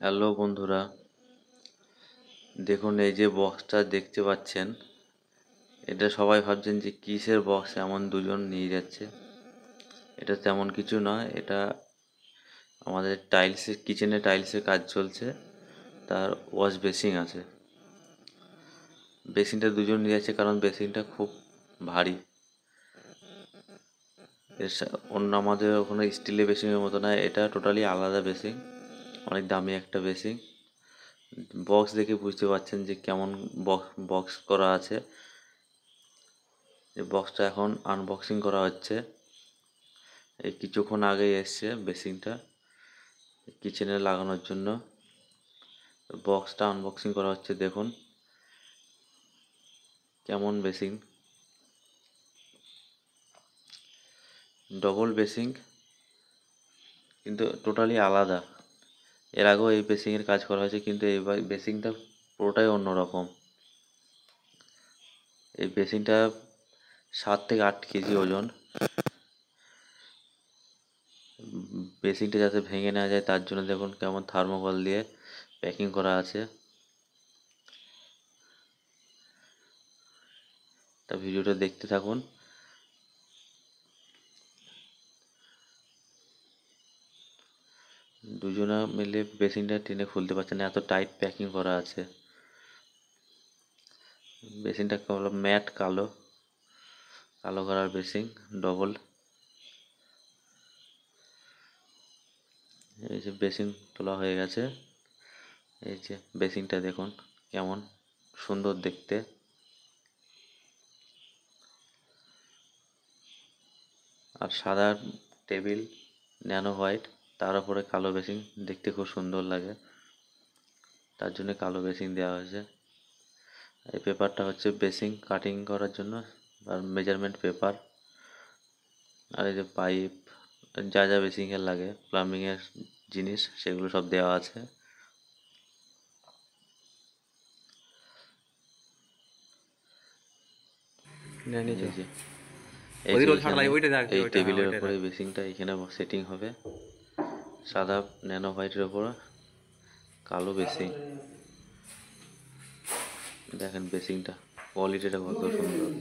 Hello বন্ধুরা, দেখুন এই যে বক্সটা দেখতে পাচ্ছেন, এটা সবাই ভাবছেন যে কিসের বক্স এমন দুজন নিয়ে যাচ্ছে। এটা তেমন কিছু নয়, এটা আমাদের কিচেনে টাইলসের কাজ চলছে, তার ওয়াশ বেসিন আছে। বেসিনটা দুজন নিয়ে যাচ্ছে কারণ বেসিনটা খুব ভারী। অন্য আমাদের ওখানে স্টিলের বেসিনের মতো নয়, এটা টোটালি আলাদা বেসিন, অনেক দামি একটা বেসিন। বক্স দেখে বুঝতে পারছেন যে কেমন বক্স করা আছে। এই বক্সটা এখন আনবক্সিং করা হচ্ছে। এই কিছুক্ষণ আগেই এসছে বেসিনটা কিচেনে লাগানোর জন্য। বক্সটা আনবক্সিং করা হচ্ছে, দেখুন কেমন বেসিন। ডবল বেসিন, কিন্তু টোটালি আলাদা। এর আগেও এই বেসিনের কাজ করা হয়েছে, কিন্তু এই বেসিনটা পুরোটাই অন্যরকম। এই বেসিনটা 7 থেকে 8 কেজি ওজন। বেসিনটা যাতে ভেঙে না যায় তার জন্য দেখুন কেমন থার্মোকল দিয়ে প্যাকিং করা আছে। তা ভিডিওটা দেখতে থাকুন। দুজনা মিলে বেসিনটা টেনে খুলতে পারছে না, এত টাইট প্যাকিং করা আছে। বেসিনটা হলো ম্যাট কালো কালো কালার বেসিন, ডবল। এই যে বেসিন তোলা হয়ে গেছে। এই যে বেসিনটা দেখুন কেমন সুন্দর দেখতে। আর সাদা টেবিল, ন্যানো হোয়াইট, তার উপরে কালো বেসিন, দেখতে খুব সুন্দর লাগে, তার জন্য কালো বেসিন দেওয়া হয়েছে। এই পেপারটা হচ্ছে বেসিন কাটিং করার জন্য, আর মেজারমেন্ট পেপার। আর এই যে পাইপ, যা যা বেসিংয়ের লাগে, প্লাম্বিংয়ের জিনিস, সেগুলো সব দেওয়া আছে। এই যে এই যে এই টেবিলের উপরে বেসিংটা এখানে সেটিং হবে। সাদা ন্যানো হোয়াইটের উপর কালো বেসিং। দেখেন বেসিংটা কোয়ালিটিটা কত সুন্দর।